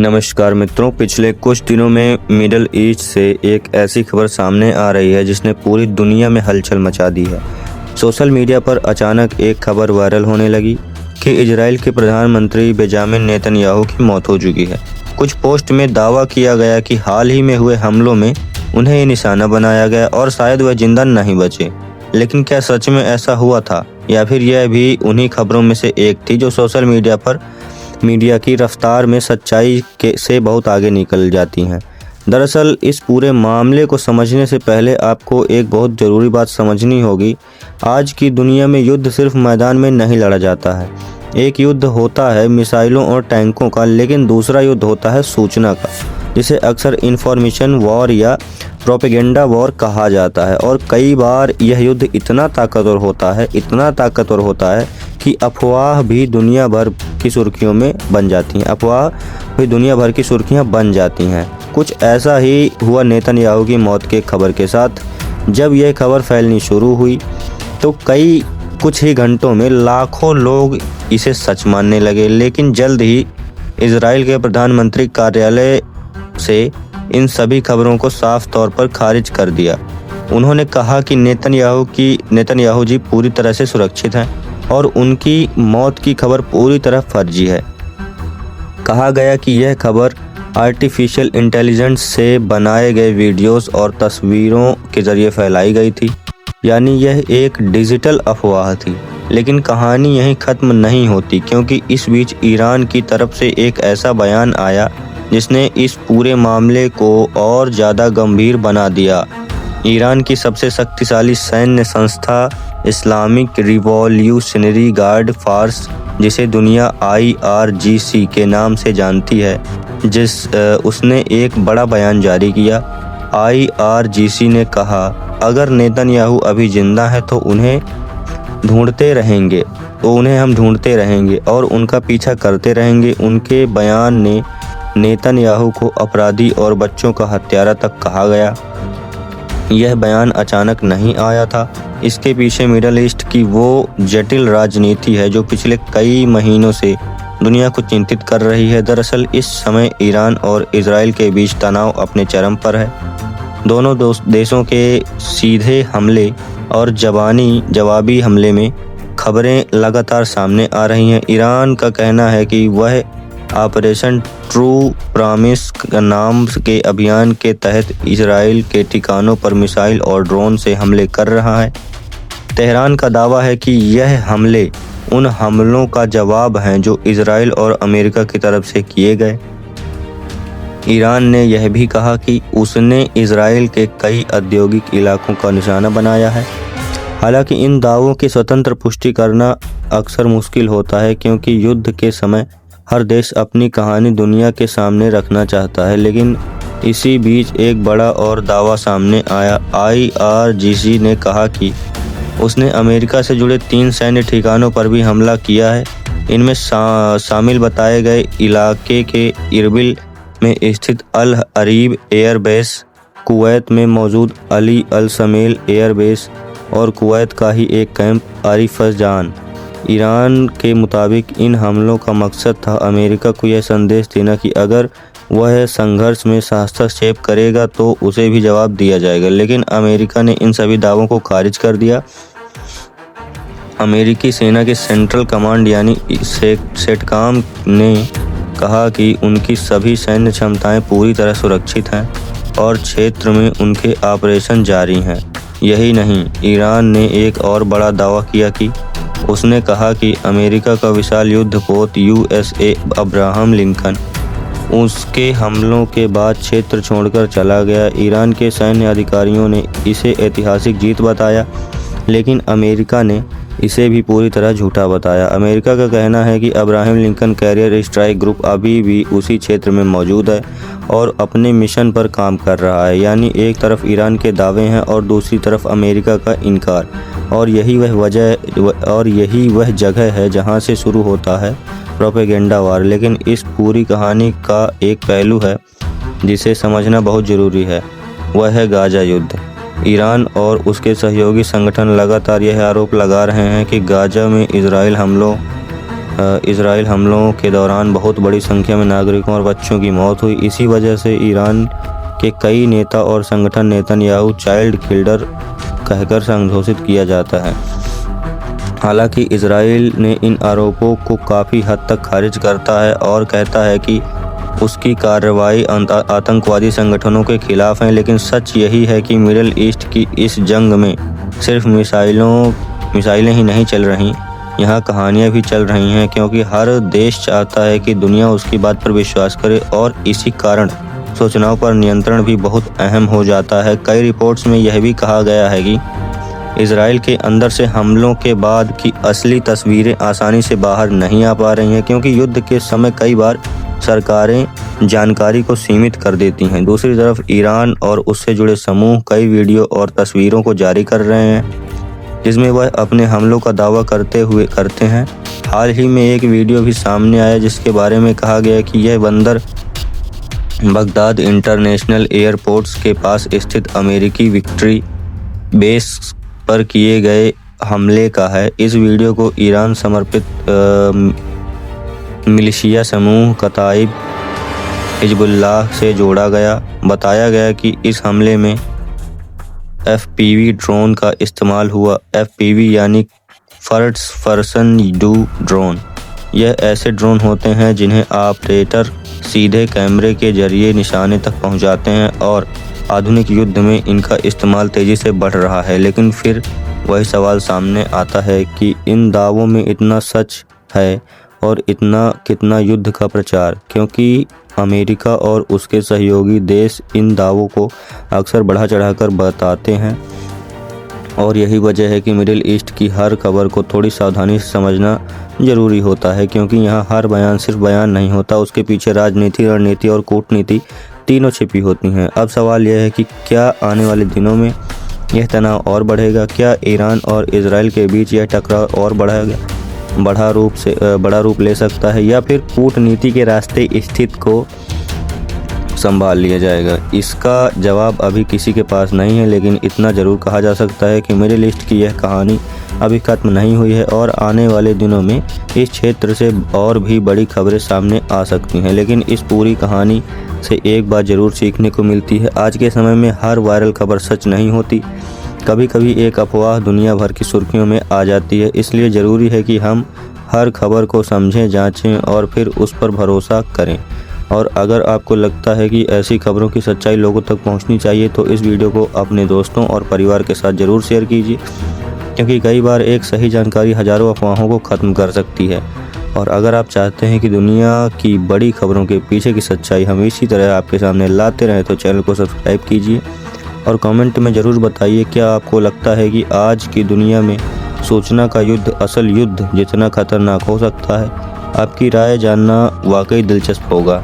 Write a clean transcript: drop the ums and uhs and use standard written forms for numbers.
नमस्कार मित्रों, पिछले कुछ दिनों में मिडल ईस्ट से एक ऐसी खबर सामने आ रही है जिसने पूरी दुनिया में हलचल मचा दी है। सोशल मीडिया पर अचानक एक खबर वायरल होने लगी कि इजराइल के प्रधानमंत्री बेंजामिन नेतन्याहू की मौत हो चुकी है। कुछ पोस्ट में दावा किया गया कि हाल ही में हुए हमलों में उन्हें निशाना बनाया गया और शायद वह जिंदा नहीं बचे। लेकिन क्या सच में ऐसा हुआ था, या फिर यह भी उन्हीं खबरों में से एक थी जो सोशल मीडिया की रफ्तार में सच्चाई से बहुत आगे निकल जाती हैं। दरअसल इस पूरे मामले को समझने से पहले आपको एक बहुत ज़रूरी बात समझनी होगी। आज की दुनिया में युद्ध सिर्फ मैदान में नहीं लड़ा जाता है। एक युद्ध होता है मिसाइलों और टैंकों का, लेकिन दूसरा युद्ध होता है सूचना का, जिसे अक्सर इंफॉर्मेशन वॉर या प्रोपेगेंडा वॉर कहा जाता है। और कई बार यह युद्ध इतना ताकतवर होता है कि अफवाह भी दुनिया भर की सुर्खियों में बन जाती हैं। कुछ ऐसा ही हुआ नेतन्याहू की मौत के खबर के साथ। जब यह खबर फैलनी शुरू हुई तो कुछ ही घंटों में लाखों लोग इसे सच मानने लगे, लेकिन जल्द ही इजराइल के प्रधानमंत्री कार्यालय से इन सभी खबरों को साफ तौर पर खारिज कर दिया। उन्होंने कहा कि नेतन्याहू जी पूरी तरह से सुरक्षित हैं और उनकी मौत की खबर पूरी तरह फर्जी है। कहा गया कि यह खबर आर्टिफिशियल इंटेलिजेंस से बनाए गए वीडियोस और तस्वीरों के जरिए फैलाई गई थी, यानी यह एक डिजिटल अफवाह थी। लेकिन कहानी यहीं ख़त्म नहीं होती, क्योंकि इस बीच ईरान की तरफ से एक ऐसा बयान आया जिसने इस पूरे मामले को और ज़्यादा गंभीर बना दिया। ईरान की सबसे शक्तिशाली सैन्य संस्था इस्लामिक रिवॉल्यूशनरी गार्ड फोर्स, जिसे दुनिया IRGC के नाम से जानती है, उसने एक बड़ा बयान जारी किया। IRGC ने कहा, अगर नेतन्याहू अभी जिंदा है तो उन्हें हम ढूंढते रहेंगे और उनका पीछा करते रहेंगे। उनके बयान ने नेतन्याहू को अपराधी और बच्चों का हत्यारा तक कहा गया। यह बयान अचानक नहीं आया था। इसके पीछे मिडल ईस्ट की वो जटिल राजनीति है जो पिछले कई महीनों से दुनिया को चिंतित कर रही है। दरअसल इस समय ईरान और इजराइल के बीच तनाव अपने चरम पर है। दोनों देशों के सीधे हमले और जवाबी हमले में खबरें लगातार सामने आ रही हैं। ईरान का कहना है कि वह ऑपरेशन ट्रू प्रॉमिस नाम के अभियान के तहत इजराइल के ठिकानों पर मिसाइल और ड्रोन से हमले कर रहा है। तेहरान का दावा है कि यह हमले उन हमलों का जवाब हैं जो इजराइल और अमेरिका की तरफ से किए गए। ईरान ने यह भी कहा कि उसने इजराइल के कई औद्योगिक इलाकों का निशाना बनाया है। हालांकि इन दावों की स्वतंत्र पुष्टि करना अक्सर मुश्किल होता है, क्योंकि युद्ध के समय हर देश अपनी कहानी दुनिया के सामने रखना चाहता है। लेकिन इसी बीच एक बड़ा और दावा सामने आया। IRGC ने कहा कि उसने अमेरिका से जुड़े 3 सैन्य ठिकानों पर भी हमला किया है। इनमें शामिल बताए गए इलाके के इरबिल में स्थित अल अरीब एयरबेस, कुवैत में मौजूद अली अल समेल एयरबेस और कुवैत का ही एक कैंप आरिफजान। ईरान के मुताबिक इन हमलों का मकसद था अमेरिका को यह संदेश देना कि अगर वह संघर्ष में हस्तक्षेप करेगा तो उसे भी जवाब दिया जाएगा। लेकिन अमेरिका ने इन सभी दावों को खारिज कर दिया। अमेरिकी सेना के सेंट्रल कमांड यानी सेंटकॉम ने कहा कि उनकी सभी सैन्य क्षमताएं पूरी तरह सुरक्षित हैं और क्षेत्र में उनके ऑपरेशन जारी हैं। यही नहीं, ईरान ने एक और बड़ा दावा किया कि उसने कहा कि अमेरिका का विशाल युद्धपोत USA अब्राहम लिंकन उसके हमलों के बाद क्षेत्र छोड़कर चला गया। ईरान के सैन्य अधिकारियों ने इसे ऐतिहासिक जीत बताया, लेकिन अमेरिका ने इसे भी पूरी तरह झूठा बताया। अमेरिका का कहना है कि Abraham Lincoln carrier strike group अभी भी उसी क्षेत्र में मौजूद है और अपने मिशन पर काम कर रहा है। यानी एक तरफ ईरान के दावे हैं और दूसरी तरफ अमेरिका का इनकार। और यही वह जगह है जहां से शुरू होता है प्रोपेगेंडा वार। लेकिन इस पूरी कहानी का एक पहलू है जिसे समझना बहुत ज़रूरी है, वह है गाजा युद्ध। ईरान और उसके सहयोगी संगठन लगातार यह आरोप लगा रहे हैं कि गाजा में इजराइल इजराइल हमलों के दौरान बहुत बड़ी संख्या में नागरिकों और बच्चों की मौत हुई। इसी वजह से ईरान के कई नेता और संगठन नेतन्याहू चाइल्ड किलर कहकर संबोधित किया जाता है। हालांकि इजराइल ने इन आरोपों को काफ़ी हद तक खारिज करता है और कहता है कि उसकी कार्रवाई आतंकवादी संगठनों के खिलाफ है। लेकिन सच यही है कि मिडिल ईस्ट की इस जंग में सिर्फ मिसाइलें ही नहीं चल रहीं, यहाँ कहानियाँ भी चल रही हैं, क्योंकि हर देश चाहता है कि दुनिया उसकी बात पर विश्वास करे और इसी कारण सूचनाओं पर नियंत्रण भी बहुत अहम हो जाता है। कई रिपोर्ट्स में यह भी कहा गया है कि इजराइल के अंदर से हमलों के बाद की असली तस्वीरें आसानी से बाहर नहीं आ पा रही हैं, क्योंकि युद्ध के समय कई बार सरकारें जानकारी को सीमित कर देती हैं। दूसरी तरफ ईरान और उससे जुड़े समूह कई वीडियो और तस्वीरों को जारी कर रहे हैं जिसमें वह अपने हमलों का दावा करते हैं। हाल ही में एक वीडियो भी सामने आया जिसके बारे में कहा गया कि यह बंदर बगदाद इंटरनेशनल एयरपोर्ट्स के पास स्थित अमेरिकी विक्ट्री बेस पर किए गए हमले का है। इस वीडियो को ईरान समर्पित मिलिशिया समूह कताइब हिजबुल्लाह से जोड़ा गया। बताया गया कि इस हमले में FPV ड्रोन का इस्तेमाल हुआ। FPV यानी फर्स्ट पर्सन व्यू ड्रोन। यह ऐसे ड्रोन होते हैं जिन्हें ऑपरेटर सीधे कैमरे के जरिए निशाने तक पहुंचाते हैं और आधुनिक युद्ध में इनका इस्तेमाल तेजी से बढ़ रहा है। लेकिन फिर वही सवाल सामने आता है कि इन दावों में इतना सच है और इतना कितना युद्ध का प्रचार, क्योंकि अमेरिका और उसके सहयोगी देश इन दावों को अक्सर बढ़ा चढ़ाकर बताते हैं। और यही वजह है कि मिडिल ईस्ट की हर खबर को थोड़ी सावधानी से समझना ज़रूरी होता है, क्योंकि यहाँ हर बयान सिर्फ बयान नहीं होता, उसके पीछे राजनीति, रणनीति और कूटनीति तीनों छिपी होती हैं। अब सवाल यह है कि क्या आने वाले दिनों में यह तनाव और बढ़ेगा? क्या ईरान और इजराइल के बीच यह टकराव और बड़ा रूप ले सकता है, या फिर कूटनीति के रास्ते स्थिति को संभाल लिया जाएगा? इसका जवाब अभी किसी के पास नहीं है, लेकिन इतना ज़रूर कहा जा सकता है कि मिडिल ईस्ट की यह कहानी अभी खत्म नहीं हुई है और आने वाले दिनों में इस क्षेत्र से और भी बड़ी खबरें सामने आ सकती हैं। लेकिन इस पूरी कहानी से एक बात ज़रूर सीखने को मिलती है, आज के समय में हर वायरल खबर सच नहीं होती। कभी कभी एक अफवाह दुनिया भर की सुर्खियों में आ जाती है। इसलिए ज़रूरी है कि हम हर खबर को समझें, जांचें और फिर उस पर भरोसा करें। और अगर आपको लगता है कि ऐसी खबरों की सच्चाई लोगों तक पहुंचनी चाहिए तो इस वीडियो को अपने दोस्तों और परिवार के साथ ज़रूर शेयर कीजिए, क्योंकि कई बार एक सही जानकारी हज़ारों अफवाहों को ख़त्म कर सकती है। और अगर आप चाहते हैं कि दुनिया की बड़ी खबरों के पीछे की सच्चाई हम इसी तरह आपके सामने लाते रहें तो चैनल को सब्सक्राइब कीजिए और कमेंट में ज़रूर बताइए क्या आपको लगता है कि आज की दुनिया में सूचना का युद्ध असल युद्ध जितना खतरनाक हो सकता है। आपकी राय जानना वाकई दिलचस्प होगा।